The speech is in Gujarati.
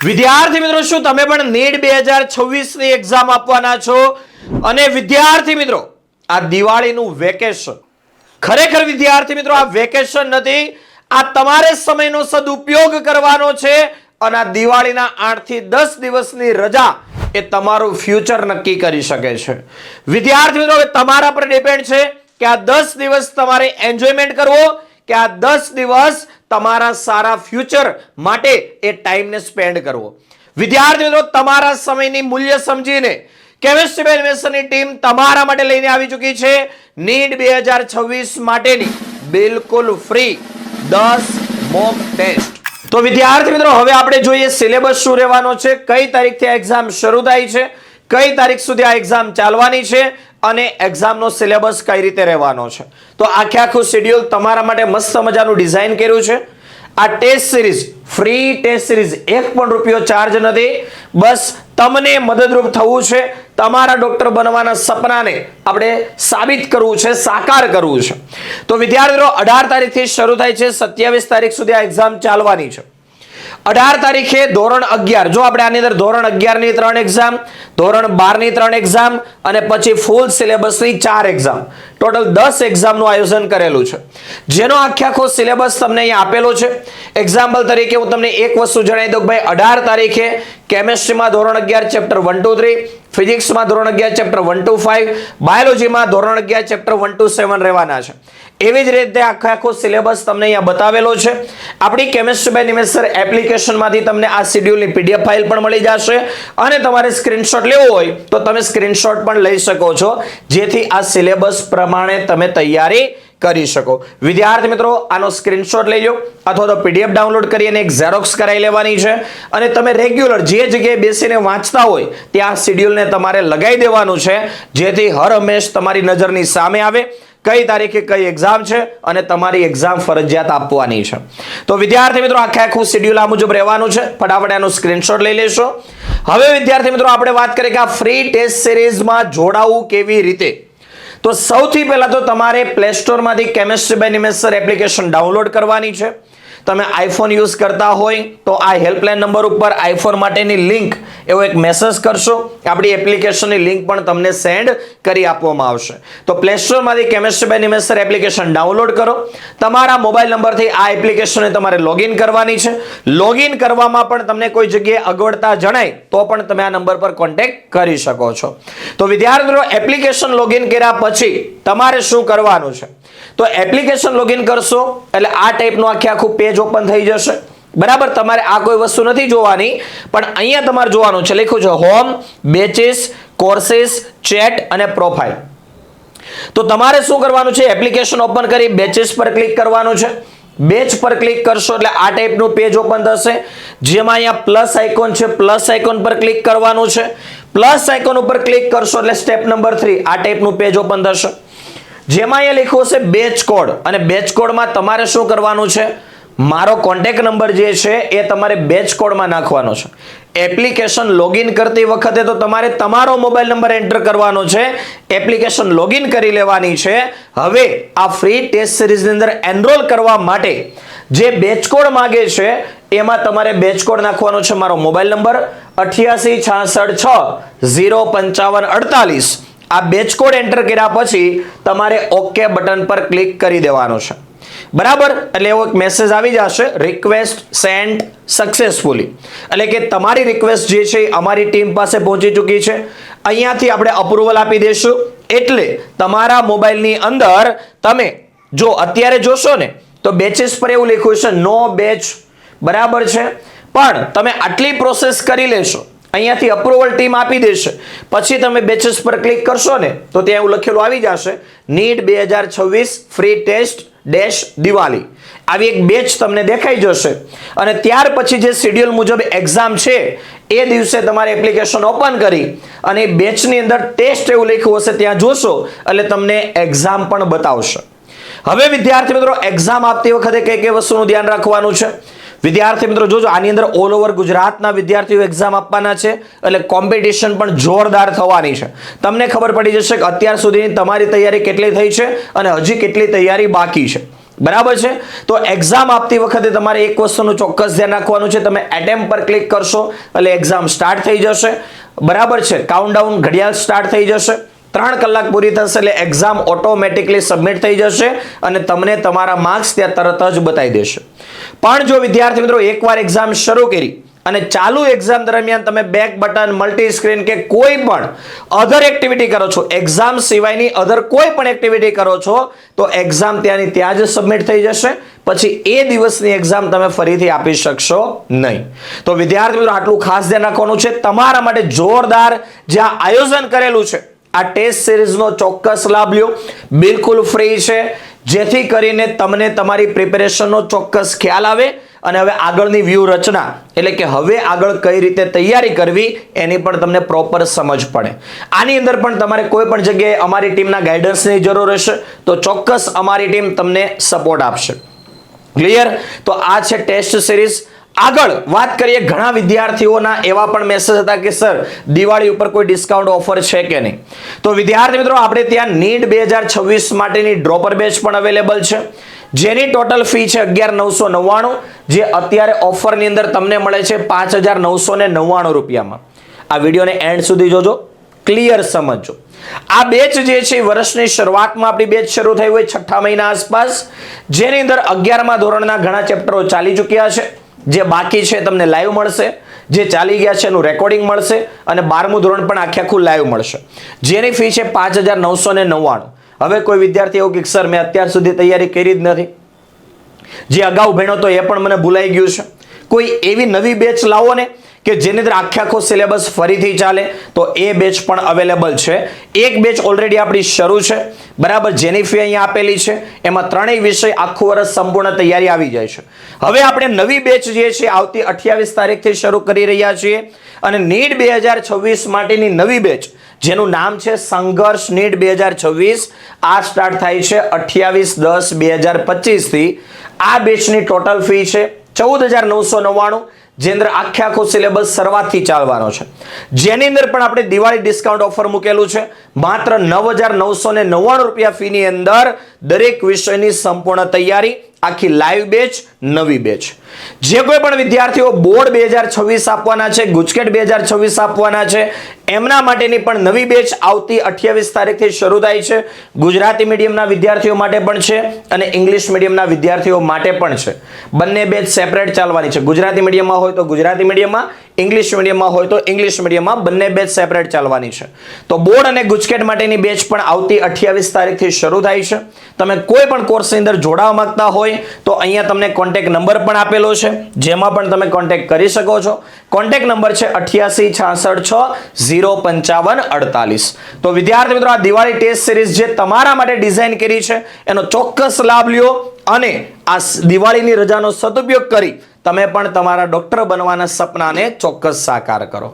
વિદ્યાર્થી મિત્રો શું તમે પણ નીટ 2026 ની એક્ઝામ આપવાના છો? અને વિદ્યાર્થી મિત્રો આ દિવાળીનું વેકેશન, ખરેખર વિદ્યાર્થી મિત્રો આ વેકેશન નથી, આ તમારે સમયનો સદુપયોગ કરવાનો છે. અને આ દિવાળીના 8 થી 10 દિવસની રજા એ તમારું ફ્યુચર નક્કી કરી શકે છે. વિદ્યાર્થી મિત્રો તમારા પર ડિપેન્ડ છે કે આ 10 દિવસ તમારે એન્જોયમેન્ટ કરવો કે આ 10 દિવસ તમારા સારા ફ્યુચર માટે એ ટાઈમને સ્પેન્ડ કરવો. વિદ્યાર્થી મિત્રો તમારા સમયની મૂલ્ય સમજીને કેમિસ્ટ્રી બાય ઇન્વેસ્ટની ટીમ તમારા માટે લઈને આવી ચૂકી છે નીટ 2026 માટેની બિલકુલ ફ્રી 10 મોક ટેસ્ટ. તો વિદ્યાર્થી મિત્રો હવે આપણે જોઈએ સિલેબસ શું રહેવાનો છે, કઈ તારીખથી આ એક્ઝામ શરૂ થાય છે, કઈ તારીખ સુધી આ એક્ઝામ ચાલવાની છે અને એક્ઝામનો સિલેબસ કઈ રીતે રહેવાનો છે. તો આખું શેડ્યુલ તમારા માટે મસ્ત મજાનું ડિઝાઇન કર્યું છે. આ test series free test series, એક પણ રૂપિયો ચાર્જ નથી, બસ તમને મદદરૂપ થવું છે, તમારા ડોક્ટર બનવાના સપનાને આપણે સાબિત કરવું છે, સાકાર કરવું છે. તો વિદ્યાર્થીઓ 18 તારીખથી શરૂ થાય છે, 27 તારીખ સુધી આ એક્ઝામ ચાલવાની છે. 18 તારીખે ધોરણ 11, જો આપણે આની અંદર ધોરણ 11 ની 3 એક્ઝામ, ધોરણ 12 ની 3 એક્ઝામ અને પછી ફૂલ સિલેબસની 4 એક્ઝામ, ટોટલ 10 એક્ઝામનું આયોજન કરેલું છે, જેનો આખો સિલેબસ તમને અહીંયા આપેલો છે. એક્ઝામ્પલ તરીકે હું તમને એક વસ્તુ જણાવી દઉં કે ભાઈ 18 તારીખે કેમેસ્ટ્રીમાં ધોરણ 11 ચેપ્ટર 1 2 3, ફિઝિક્સમાં ધોરણ 11 ચેપ્ટર 1 2 5, બાયોલોજીમાં ધોરણ 11 ચેપ્ટર 1 2 7 રહેવાના છે. એવી જ રીતે આખો સિલેબસ તમને અહીંયા બતાવેલો છે. આપણી કેમિસ્ટ્રી બાય નિમેષર એપ્લિકેશનમાંથી તમને આ શેડ્યુલની પીડીએફ ફાઇલ પણ મળી જશે અને તમારે સ્ક્રીનશોટ લેવો હોય તો તમે સ્ક્રીનશોટ પણ લઈ શકો છો, જેથી આ સિલેબસ પ્રમાણે તમે તૈયારી કરી શકો. વિદ્યાર્થી મિત્રો આનો સ્ક્રીનશોટ લઈ લો અથવા તો પીડીએફ ડાઉનલોડ કરી અને એક ઝેરોક્સ કરાવી લેવાની છે અને તમે રેગ્યુલર જે જગ્યાએ બેસીને વાંચતા હોય ત્યાં શેડ્યુલને તમારે લગાવી દેવાનું છે, જેથી હર હંમેશ તમારી નજરની સામે આવે કઈ તારીખે કઈ એક્ઝામ છે અને તમારી એક્ઝામ ફરજિયાત આપવાની છે. તો વિદ્યાર્થી મિત્રો આખું શેડ્યુલ આ મુજબ રહેવાનું છે, ફટાફટ એનો સ્ક્રીનશોટ લઈ લેશો. હવે વિદ્યાર્થી મિત્રો આપણે વાત કરીએ કે આ ફ્રી ટેસ્ટ સિરીઝમાં જોડાવું કેવી રીતે. તો સૌથી પહેલા તો તમારે પ્લે સ્ટોરમાંથી કેમિસ્ટ્રી બાય નિમેષર એપ્લિકેશન ડાઉનલોડ કરવાની છે. તમે આઈફોન યુઝ કરતા હોય તો આ હેલ્પલાઇન નંબર ઉપર આઈફોન માટેની લિંક એવો એક મેસેજ કરશો, આપણી એપ્લિકેશનની લિંક પણ તમને સેન્ડ કરી આપવામાં આવશે. તો પ્લે સ્ટોરમાંથી કેમિસ્ટ્રી બાય નિમેષર એપ્લિકેશન ડાઉનલોડ કરો. તમારા મોબાઈલ નંબરથી આ એપ્લિકેશનને તમારે લોગિન કરવાની છે. લોગિન કરવામાં પણ તમને કોઈ જગ્યાએ અગવડતા જણાય તો પણ તમે આ નંબર પર કોન્ટેક્ટ કરી શકો છો. તો વિદ્યાર્થીઓ એપ્લિકેશન લોગિન કર્યા પછી તમારે શું કરવાનું છે, તો એપ્લિકેશન લોગિન કરશો એટલે આ ટાઈપનું આખું પેજ ઓપન થઈ જશે. બરાબર, તમારે આ કોઈ વસ્તુ નથી જોવાની, પણ અહીંયા તમારે જોવાનું છે, લખ્યું છે હોમ, બેચીસ, કોર્सेस, ચેટ અને પ્રોફાઇલ. તો તમારે શું કરવાનું છે, એપ્લિકેશન ઓપન કરી બેચીસ પર ક્લિક કરવાનું છે. બેચ પર ક્લિક કરશો એટલે આ ટાઈપનું પેજ ઓપન થશે, જેમાં અહીંયા પ્લસ આઇકોન છે, પ્લસ આઇકોન પર ક્લિક કરવાનું છે. પ્લસ આઇકોન ઉપર ક્લિક કરશો એટલે સ્ટેપ નંબર 3 આ ટાઈપનું પેજ ઓપન થશે, જેમાં અહીંયા લખ્યું હશે બેચ કોડ અને બેચ કોડમાં તમારે શું કરવાનું છે, મારો કોન્ટેક્ટ નંબર જે છે એ તમારે બેચ કોડમાં નાખવાનો છે. એપ્લિકેશન લોગિન કરતી વખતે તો તમારે તમારો મોબાઈલ નંબર એન્ટર કરવાનો છે, એપ્લિકેશન લોગિન કરી લેવાની છે. હવે આ ફ્રી ટેસ્ટ સિરીઝની અંદર એનરોલ કરવા માટે જે બેચ કોડ માંગે છે એમાં તમારે બેચ કોડ નાખવાનો છે, મારો મોબાઈલ નંબર 8866605548. આ બેચ કોડ એન્ટર કર્યા પછી તમારે ઓકે બટન પર ક્લિક કરી દેવાનું છે. બરાબર, એટલે એવો એક મેસેજ આવી જશે, રિક્વેસ્ટ સેન્ડ સક્સેસફુલી, એટલે કે તમારી રિક્વેસ્ટ જે છે અમારી ટીમ પાસે પહોંચી ચૂકી છે. અહીંયાથી આપણે અપ્રુવલ આપી દઈશું, એટલે તમારા મોબાઈલની અંદર તમે જો અત્યારે જોશો ને તો બેચીસ પર એવું લખ્યું છે નો બેચ, બરાબર છે, પણ તમે આટલી પ્રોસેસ કરી લેશો, અહીંયાથી અપ્રુવલ ટીમ આપી દેશે, પછી તમે બેચીસ પર ક્લિક કરશો ને તો ત્યાં એવું લખેલું આવી જશે NEET 2026 free test dash Diwali. આવી એક બેચ તમને દેખાઈ જશે અને ત્યાર પછી જે શેડ્યુલ મુજબ એક્ઝામ છે એ દિવસે તમારે એપ્લિકેશન ઓપન કરી અને બેચની અંદર ટેસ્ટ એવું લખ્યું હશે ત્યાં જોશો એટલે તમને એક્ઝામ પણ બતાવશે. હવે વિદ્યાર્થી મિત્રો એક્ઝામ આપતી વખતે કઈ વસ્તુનું ધ્યાન રાખવાનું છે. વિદ્યાર્થી મિત્રો જોજો, આની અંદર ઓલ ઓવર ગુજરાતના વિદ્યાર્થીઓ એક્ઝામ આપવાના છે, એટલે કોમ્પિટિશન પણ જોરદાર થવાની છે. તમને ખબર પડી જશે કે અત્યાર સુધીની તમારી તૈયારી કેટલી થઈ છે અને હજી કેટલી તૈયારી બાકી છે. બરાબર છે. તો એક્ઝામ આપતી વખતે તમારે એક વસ્તુનું ચોક્કસ ધ્યાન રાખવાનું છે, તમે એટેમ્પ પર ક્લિક કરશો એટલે એક્ઝામ સ્ટાર્ટ થઈ જશે. બરાબર છે, કાઉન્ટડાઉન ઘડિયાળ સ્ટાર્ટ થઈ જશે. 3 કલાક પૂરી થશે એટલે એક્ઝામ ઓટોમેટિકલી સબમિટ થઈ જશે અને તમને તમારા માર્ક્સ ત્યાં તરત જ બતાવી દેશે. પણ જો વિદ્યાર્થી મિત્રો એકવાર એક્ઝામ શરૂ કરી અને ચાલુ એક્ઝામ દરમિયાન તમે બેક બટન, મલ્ટી સ્ક્રીન કે કોઈ પણ અધર એક્ટિવિટી કરો છો, એક્ઝામ સિવાયની અધર કોઈ પણ એક્ટિવિટી કરો છો, તો એક્ઝામ ત્યાંની ત્યાં જ સબમિટ થઈ જશે. પછી એ દિવસની એક્ઝામ તમે ફરીથી આપી શકશો નહીં. તો વિદ્યાર્થી મિત્રો આટલું ખાસ ધ્યાન રાખવાનું છે. તમારા માટે જોરદાર જે આયોજન કરેલું છે, આ ટેસ્ટ સિરીઝનો ચોક્કસ લાભ લ્યો. બિલકુલ ફ્રી છે, જેથી કરીને તમને તમારી પ્રિપેરેશનનો ચોક્કસ ખ્યાલ આવે અને હવે આગળની વ્યૂહ રચના એટલે કે હવે આગળ કઈ રીતે તૈયારી કરવી એની પણ તમને પ્રોપર સમજ પડે. આની અંદર પણ તમારે કોઈ પણ જગ્યાએ અમારી ટીમના ગાઈડન્સની જરૂર રહેશે તો ચોક્કસ અમારી ટીમ તમને સપોર્ટ આપશે. ક્લિયર? તો આ છે ટેસ્ટ સિરીઝ. આગળ વાત કરીએ, ઘણા વિદ્યાર્થીઓના એવા પણ મેસેજ હતા કે સર દિવાળી ઉપર કોઈ ડિસ્કાઉન્ટ ઓફર છે કે નહીં. તો વિદ્યાર્થી મિત્રો આપણે ત્યાં નીટ 2026 માટેની ડ્રોપર બેચ પણ અવેલેબલ છે, જેની ટોટલ ફી છે 11,999, જે અત્યારે ઓફરની અંદર તમને મળે છે 5,999 રૂપિયામાં. આ વિડીયોને એન્ડ સુધી જોજો, ક્લિયર સમજજો. આ બેચ જે છે વર્ષની શરૂઆતમાં આપણી બેચ શરૂ થઈ હોય 6ઠા મહિના આસપાસ, જેની અંદર 11મા ધોરણના ઘણા ચેપ્ટરો ચાલી ચૂક્યા છે. જે બાકી છે તમને લાઈવ મળશે, જે ચાલી ગયા છે એનું રેકોર્ડિંગ મળશે અને 12મું ધોરણ પણ આખું લાઈવ મળશે, જેની ફી છે 5,999. હવે કોઈ વિદ્યાર્થી એવું કે સર મેં અત્યાર સુધી તૈયારી કરી જ નથી, જે અગાઉ ભણ્યો તો એ પણ મને ભૂલાઈ ગયું છે, કોઈ એવી નવી બેચ લાવો ને કે જેની અંદર આખો સિલેબસ ફરીથી ચાલે, તો એ બેચ પણ અવેલેબલ છે. એક બેચ ઓલરેડી આપણી શરૂ છે, બરાબર, જેની ફી અહીંયા આપેલી છે. એમાં 3 વિષય આખું વર્ષ સંપૂર્ણ તૈયારી આવી જાય છે. હવે આપણે નવી બેચ જે છે આવતી 28 તારીખથી શરૂ કરી રહ્યા છીએ અને નીટ 2026 માટેની નવી બેચ જેનું નામ છે સંઘર્ષ નીટ 2026, આ સ્ટાર્ટ થાય છે 28/10/2025 થી. આ બેચની ટોટલ ફી છે 14,999, જે અંદર આખો સિલેબસ શરૂઆતથી ચાલવાનો છે, જેની અંદર પણ આપણે દિવાળી ડિસ્કાઉન્ટ ઓફર મૂકેલું છે. માત્ર 9,999 રૂપિયા ફીની અંદર દરેક વિષયની સંપૂર્ણ તૈયારી, આખી લાઈવ બેચ, નવી બેચ. જે કોઈ પણ વિદ્યાર્થીઓ બોર્ડ 2026 આપવાના છે, ગુજકેટ 2026 આપવાના છે, એમના માટેની પણ નવી બેચ આવતી 28 તારીખથી શરૂ થાય છે. ગુજરાતી મીડિયમના વિદ્યાર્થીઓ માટે પણ છે અને ઇંગ્લિશ મીડિયમના વિદ્યાર્થીઓ માટે પણ છે. બંને બેચ સેપરેટ ચાલવાની છે. ગુજરાતી મીડિયમમાં હોય તો ગુજરાતી મીડિયમમાં, ઇંગ્લિશ મીડિયમમાં હોય તો ઇંગ્લિશ મીડિયમમાં, બંને બેચ સેપરેટ ચાલવાની છે. તો બોર્ડ અને ગુજકેટ માટેની બેચ પણ આવતી 28 તારીખથી શરૂ થાય છે. તમે કોઈ પણ કોર્સની અંદર જોડાવા માંગતા હોય તો અહીંયા તમને કોન્ટેક્ટ નંબર પણ આપેલો છે, જેમાં પણ તમે કોન્ટેક્ટ કરી શકો છો. કોન્ટેક્ટ નંબર છે 8866605548. તો વિદ્યાર્થી મિત્રો, આ દિવાળી ટેસ્ટ સિરીઝ જે તમારા માટે ડિઝાઇન કરી છે એનો ચોક્કસ લાભ લ્યો અને આ દિવાળીની રજાનો સદુપયોગ કરી તમે પણ તમારા ડોક્ટર બનવાના સપનાને ચોક્કસ સાકાર કરો.